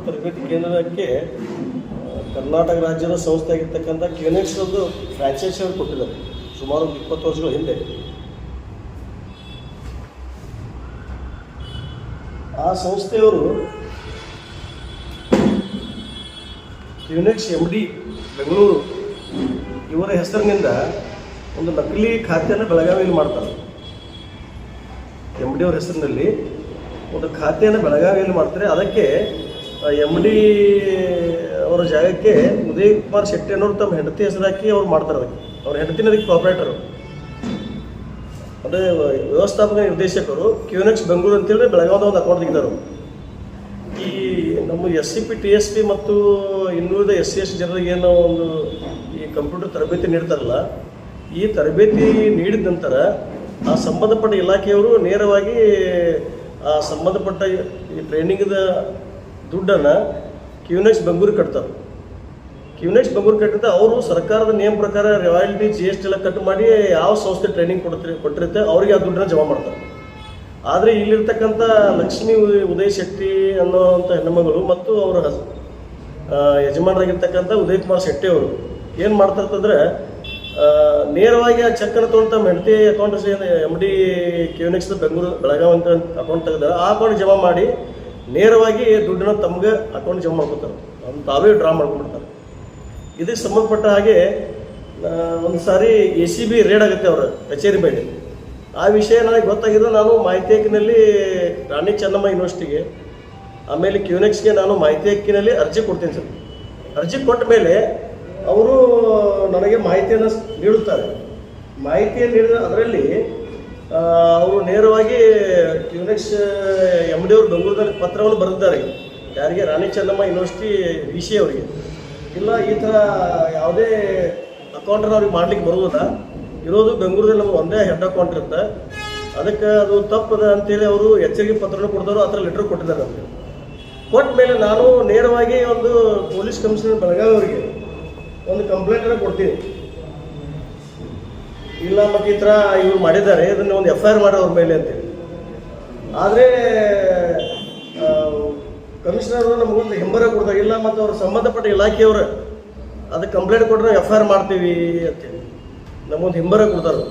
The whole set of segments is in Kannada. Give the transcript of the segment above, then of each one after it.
ತರಬೇತಿ ಕೇಂದ್ರಕ್ಕೆ ಕರ್ನಾಟಕ ರಾಜ್ಯದ ಸಂಸ್ಥೆ ಆಗಿರ್ತಕ್ಕಂಥ ಕ್ಯೂನೆಕ್ಸ್ ಒಂದು ಫ್ರಾಂಚೈಸಿ ಅವರು ಕೊಟ್ಟಿದ್ದಾರೆ ಸುಮಾರು 20 ವರ್ಷಗಳ ಹಿಂದೆ. ಆ ಸಂಸ್ಥೆಯವರು ಕ್ಯೂನೆಕ್ಸ್ MD ಬೆಂಗಳೂರು ಇವರ ಹೆಸರಿನಿಂದ ಒಂದು ನಕಲಿ ಖಾತೆಯನ್ನು ಬೆಳಗಾವಿಯಲ್ಲಿ ಮಾಡ್ತಾರೆ. MD ಅವರ ಹೆಸರಿನಲ್ಲಿ ಒಂದು ಖಾತೆಯನ್ನು ಬೆಳಗಾವಿಯಲ್ಲಿ ಮಾಡ್ತಾರೆ. ಅದಕ್ಕೆ MD ಅವರ ಜಾಗಕ್ಕೆ ಉದಯ್ ಕುಮಾರ್ ಶೆಟ್ಟಿ ಅನ್ನೋರು ತಮ್ಮ ಹೆಂಡತಿ ಹೆಸರಾಕಿ ಅವ್ರು ಮಾಡ್ತಾರೆ. ಅದಕ್ಕೆ ಅವ್ರ ಹೆಂಡತಿನ ಅದಕ್ಕೆ ಆಪರೇಟರು, ಅದೇ ವ್ಯವಸ್ಥಾಪಕ ನಿರ್ದೇಶಕರು ಕ್ಯೂನೆಕ್ಸ್ ಬೆಂಗಳೂರು ಅಂತೇಳಿ ಬೆಳಗಾವಿದ ಒಂದು ಅಕೌಂಟ್ ತೆಗಿತಾರೆ. ಈ ನಮ್ಮ SCP TSP ಮತ್ತು ಇನ್ನುಳಿದ SC ಜನರಿಗೆ ಏನೋ ಒಂದು ಈ ಕಂಪ್ಯೂಟರ್ ತರಬೇತಿ ನೀಡ್ತಾರಲ್ಲ, ಈ ತರಬೇತಿ ನೀಡಿದ ನಂತರ ಆ ಸಂಬಂಧಪಟ್ಟ ಇಲಾಖೆಯವರು ನೇರವಾಗಿ ಆ ಸಂಬಂಧಪಟ್ಟ ಈ ಟ್ರೈನಿಂಗ್ದ ದುಡ್ಡನ್ನು ಕ್ಯೂನೆಕ್ಸ್ ಬೆಂಗಳೂರು ಕಟ್ತಾರೆ. ಕ್ಯೂನೆಕ್ಸ್ ಬೆಂಗಳೂರು ಕಟ್ಟಿದ್ರೆ ಅವರು ಸರ್ಕಾರದ ನಿಯಮ ಪ್ರಕಾರ ರಾಯಲ್ಟಿ GST ಎಲ್ಲ ಕಟ್ ಮಾಡಿ ಯಾವ ಸಂಸ್ಥೆ ಟ್ರೈನಿಂಗ್ ಕೊಟ್ಟಿರುತ್ತೆ ಅವ್ರಿಗೆ ಆ ದುಡ್ಡನ್ನು ಜಮಾ ಮಾಡ್ತಾರೆ. ಆದರೆ ಇಲ್ಲಿರ್ತಕ್ಕಂಥ ಲಕ್ಷ್ಮೀ ಉದಯ್ ಶೆಟ್ಟಿ ಅನ್ನೋವಂಥ ಹೆಣ್ಣುಮಗಳು ಮತ್ತು ಅವರ ಯಜಮಾನರಾಗಿರ್ತಕ್ಕಂಥ ಉದಯ್ ಕುಮಾರ್ ಶೆಟ್ಟಿ ಅವರು ಏನು ಮಾಡ್ತಾರಂತಂದರೆ ನೇರವಾಗಿ ಆ ಚೆಕ್ಕನ್ನು ತೊಗೊಂಡು ತಮ್ಮ ಹೆಂಡತಿ ಅಕೌಂಟ್ MD ಕ್ಯೂನೆಕ್ಸ್ ಬೆಂಗಳೂರು ಬೆಳಗಾವಿ ಅಂತ ಅಕೌಂಟ್ ತೆಗೆದಾರೆ. ಆ ಅಕೌಂಟ್ ಜಮಾ ಮಾಡಿ ನೇರವಾಗಿ ದುಡ್ಡನ್ನು ತಮಗೆ ಅಕೌಂಟ್ ಜಮಾ ಮಾಡ್ಕೊತಾರೆ. ಅದನ್ನು ತಾವೇ ಡ್ರಾ ಮಾಡ್ಕೊಂಡ್ಬಿಡ್ತಾರೆ. ಇದಕ್ಕೆ ಸಂಬಂಧಪಟ್ಟ ಹಾಗೆ ಒಂದು ಸಾರಿ ACB ರೇಡ್ ಆಗುತ್ತೆ ಅವರ ಕಚೇರಿ ಮೇಲೆ. ಆ ವಿಷಯ ನನಗೆ ಗೊತ್ತಾಗಿದ್ದು ನಾನು ಮಾಹಿತಿ ಹಕ್ಕಿನಲ್ಲಿ ರಾಣಿ ಚೆನ್ನಮ್ಮ ಯೂನಿವರ್ಸಿಟಿಗೆ ಆಮೇಲೆ ಕ್ಯೂನೆಕ್ಸ್ಗೆ ನಾನು ಮಾಹಿತಿ ಹಕ್ಕಿನಲ್ಲಿ ಅರ್ಜಿ ಕೊಡ್ತೀನಿ ಸರ್. ಅರ್ಜಿ ಕೊಟ್ಟ ಮೇಲೆ ಅವರು ನನಗೆ ಮಾಹಿತಿಯನ್ನು ನೀಡುತ್ತಾರೆ. ಮಾಹಿತಿಯನ್ನು ನೀಡಿದ ಅದರಲ್ಲಿ ಅವರು ನೇರವಾಗಿ ಕ್ಯೂನೆಕ್ಸ್ MD ಅವರು ಬೆಂಗಳೂರಿನಲ್ಲಿ ಪತ್ರವನ್ನು ಬರೆದಿದ್ದಾರೆ. ಯಾರಿಗೆ? ರಾಣಿ ಚೆನ್ನಮ್ಮ ಯೂನಿವರ್ಸಿಟಿ VC ಅವರಿಗೆ. ಇಲ್ಲ, ಈ ಥರ ಯಾವುದೇ ಅಕೌಂಟನ್ನು ಅವ್ರಿಗೆ ಮಾಡ್ಲಿಕ್ಕೆ ಬರುವುದಿಲ್ಲ, ಇರೋದು ಬೆಂಗಳೂರಲ್ಲಿ ನಮ್ಗೆ ಒಂದೇ ಹೆಡ್ ಅಕೌಂಟ್ ಇರುತ್ತೆ, ಅದಕ್ಕೆ ಅದು ತಪ್ಪದ ಅಂತೇಳಿ ಅವರು ಎಚ್ಚರಿಕೆ ಪತ್ರವನ್ನು ಕೊಡ್ತಾರೋ ಆ ಥರ ಲೆಟ್ರ್ ಕೊಟ್ಟಿದ್ದಾರೆ ನಮಗೆ. ಕೊಟ್ಟ ಮೇಲೆ ನಾನು ನೇರವಾಗಿ ಒಂದು ಪೊಲೀಸ್ ಕಮಿಷನರ್ ಬೆಳಗಾವಿ ಅವರಿಗೆ ಒಂದು ಕಂಪ್ಲೇಂಟನ್ನು ಕೊಡ್ತೀನಿ. ಇಲ್ಲ ಮತ್ತು ಈ ಥರ ಇವ್ರು ಮಾಡಿದ್ದಾರೆ, ಇದನ್ನು ಒಂದು FIR ಮಾಡಿ ಅವ್ರ ಮೇಲೆ ಅಂತೇಳಿ. ಆದರೆ ಕಮಿಷನರು ನಮಗೊಂದು ಹಿಂಬರ ಕೊಡ್ತಾರೆ. ಇಲ್ಲ ಮತ್ತು ಅವ್ರ ಸಂಬಂಧಪಟ್ಟ ಇಲಾಖೆಯವರು ಅದಕ್ಕೆ ಕಂಪ್ಲೇಂಟ್ ಕೊಟ್ಟರೆ FIR ಮಾಡ್ತೀವಿ ಅಂತೇಳಿ ನಮಗೊಂದು ಹಿಂಬರ ಕೊಡ್ತಾರೆ.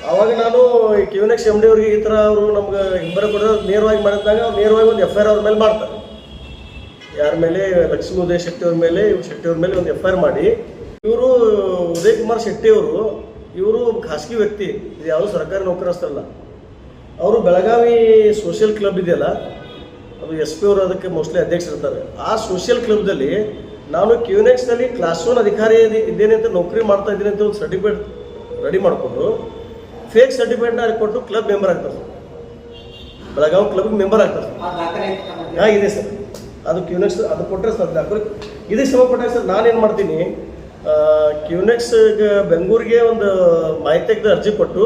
ಆವಾಗ ನಾನು ಈ ಕ್ಯೂನೆಕ್ಸ್ MD ಅವ್ರಿಗೆ ಈ ಥರ ಅವರು ನಮ್ಗೆ ಹಿಂಬರ ಕೊಡೋದು ನೇರವಾಗಿ ಮಾಡಿದಾಗ ಅವ್ರು ನೇರವಾಗಿ ಒಂದು FIR ಅವ್ರ ಮೇಲೆ ಮಾಡ್ತಾರೆ. ಯಾರ ಮೇಲೆ? ಲಕ್ಷ್ಮೀ ಉದಯ್ ಶೆಟ್ಟಿ ಅವ್ರ ಮೇಲೆ, ಶೆಟ್ಟಿ ಅವ್ರ ಮೇಲೆ ಒಂದು FIR ಮಾಡಿ, ಇವರು ಉದಯ್ ಕುಮಾರ್ ಶೆಟ್ಟಿ ಅವರು ಇವರು ಖಾಸಗಿ ವ್ಯಕ್ತಿ, ಇದು ಯಾವುದೂ ಸರ್ಕಾರಿ ನೌಕರಸ್ಥರಲ್ಲ. ಅವರು ಬೆಳಗಾವಿ ಸೋಷಿಯಲ್ ಕ್ಲಬ್ ಇದೆಯಲ್ಲ, ಅದು SP ಅವರು ಅದಕ್ಕೆ ಮೋಸ್ಟ್ಲಿ ಅಧ್ಯಕ್ಷರಿರ್ತಾರೆ. ಆ ಸೋಷಿಯಲ್ ಕ್ಲಬ್ದಲ್ಲಿ ನಾನು ಕ್ಯೂನೆಕ್ಸ್ನಲ್ಲಿ ಕ್ಲಾಸ್ 1 ಅಧಿಕಾರಿ ಇದ್ದೇನೆ ಅಂತ ನೌಕರಿ ಮಾಡ್ತಾ ಇದ್ದೀನಿ ಅಂತ ಒಂದು ಸರ್ಟಿಫಿಕೇಟ್ ರೆಡಿ ಮಾಡಿಕೊಂಡು ಫೇಕ್ ಸರ್ಟಿಫಿಕೇಟ್ನ ಕೊಟ್ಟು ಕ್ಲಬ್ ಮೆಂಬರ್ ಆಗ್ತಾರೆ ಸರ್. ಬೆಳಗಾವಿ ಕ್ಲಬ್ಗೆ ಮೆಂಬರ್ ಆಗ್ತಾರೆ ಸರ್. ಇದೆ ಸರ್, ಅದು ಕ್ಯೂನೆಕ್ಸ್ ಅದು ಕೊಟ್ಟರೆ ಸರ್ ದಾಖಲೆ ಇದಕ್ಕೆ ಸಂಬಂಧಪಟ್ಟಾಗ ಸರ್ ನಾನೇನು ಮಾಡ್ತೀನಿ, ಕ್ಯೂನೆಕ್ಸ್ ಬೆಂಗಳೂರಿಗೆ ಒಂದು ಮಾಹಿತಿಗೆ ಅರ್ಜಿ ಕೊಟ್ಟು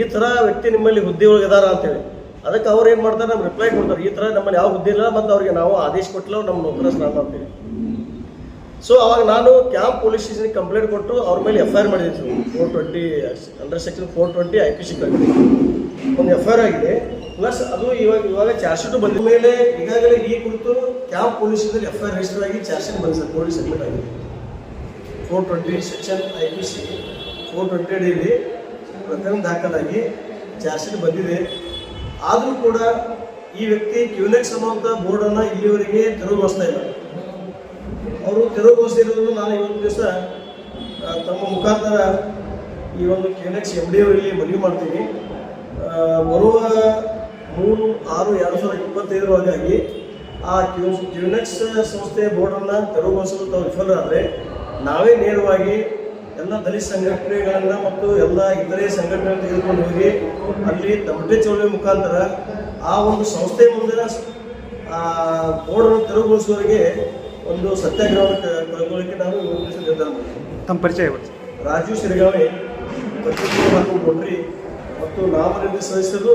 ಈ ಥರ ವ್ಯಕ್ತಿ ನಿಮ್ಮಲ್ಲಿ ಹುದ್ದೆ ಒಳಗೆ ಇದಾರ ಅಂತೇಳಿ, ಅದಕ್ಕೆ ಅವ್ರು ಏನು ಮಾಡ್ತಾರೆ, ನಮ್ಗೆ ರಿಪ್ಲೈ ಕೊಡ್ತಾರೆ, ಈ ಥರ ನಮ್ಮಲ್ಲಿ ಯಾವ ಹುದ್ದೆ ಇಲ್ಲ ಮತ್ತು ಅವ್ರಿಗೆ ನಾವು ಆದೇಶ ಕೊಟ್ಟಿಲ್ಲ, ನಮ್ಮ ನೌಕರ ಸ್ನಾನ ಅಂತೇಳಿ. ಸೊ ಅವಾಗ ನಾನು ಕ್ಯಾಂಪ್ ಪೊಲೀಸ್ ಸ್ಟೇಷನ್ಗೆ ಕಂಪ್ಲೇಂಟ್ ಕೊಟ್ಟು ಅವ್ರ ಮೇಲೆ FIR ಮಾಡಿದ್ದೀನಿ ಸರ್. 420 ಅಂಡರ್ ಸೆಕ್ಷನ್ 420 IPC ಒಂದು FIR ಆಗಿದೆ. ಪ್ಲಸ್ ಅದು ಇವಾಗ ಚಾರ್ಜ್ ಶೀಟು ಬಂದ ಮೇಲೆ ಈಗಾಗಲೇ ಈ ಕುರಿತು ಕ್ಯಾಂಪ್ ಪೊಲೀಸಲ್ಲಿ FIR ರಿಜಿಸ್ಟರ್ ಆಗಿ ಚಾರ್ಜ್ ಶೀಟ್ ಬಂದಿದೆ ಸರ್, ಪೊಲೀಸ್ ಸಬ್ಮಿಟ್ ಆಗಿದೆ. 420 ಸೆಕ್ಷನ್ IPC 420 ಅಡಿಯಲ್ಲಿ ಪ್ರಕರಣ ದಾಖಲಾಗಿ ಚಾರ್ಜ್ ಶೀಟ್ ಬಂದಿದೆ. ಆದರೂ ಕೂಡ ಈ ವ್ಯಕ್ತಿ ಕ್ಯೂನೆಕ್ಸ್ ಅನ್ನುವಂಥ ಬೋರ್ಡನ್ನು ಇಲ್ಲಿವರೆಗೆ ತೆರವುಗೊಳಿಸ್ತಾ ಇಲ್ಲ. ಅವರು ತೆರವುಗೊಳಿಸಿರೋದನ್ನು ನಾನು ಇವತ್ತು ದಿವಸ ತಮ್ಮ ಮುಖಾಂತರ ಈ ಒಂದು ಕ್ಯೂನೆಕ್ಸ್ MD ಅವರಲ್ಲಿ ಮನವಿ ಮಾಡ್ತೀನಿ. ಬರುವ 3/6/2025 ಆ ಕ್ಯೂನೆಕ್ಸ್ ಸಂಸ್ಥೆಯ ಬೋರ್ಡನ್ನು ತೆರವುಗೊಳಿಸಲು ತಾವು ವಿಫಲರಾದರೆ ನಾವೇ ನೇರವಾಗಿ ಎಲ್ಲ ದಲಿತ ಸಂಘಟನೆಗಳನ್ನು ಮತ್ತು ಎಲ್ಲ ಇತರೆ ಸಂಘಟನೆಗಳನ್ನು ತೆಗೆದುಕೊಂಡು ಹೋಗಿ ಅಲ್ಲಿ ತಮಟೆ ಚಳವಳಿ ಮುಖಾಂತರ ಆ ಒಂದು ಸಂಸ್ಥೆ ಮುಂದಿನ ಬೋರ್ಡನ್ನು ತೆರವುಗೊಳಿಸುವವರಿಗೆ ಒಂದು ಸತ್ಯಾಗ್ರಹವನ್ನು ಕೈಗೊಳ್ಳಲಿಕ್ಕೆ ನಾನು ನಿರ್ಧಾರ ಮಾಡಿದ್ದೀನಿ. ತಮ್ಮ ಪರಿಚಯ? ರಾಜು ಸಿರಿಗಾವಿ, ಕೊಟ್ರಿ ಮತ್ತು ನಾಮನಿರ್ದೇಶಿತ ಸದಸ್ಯರು.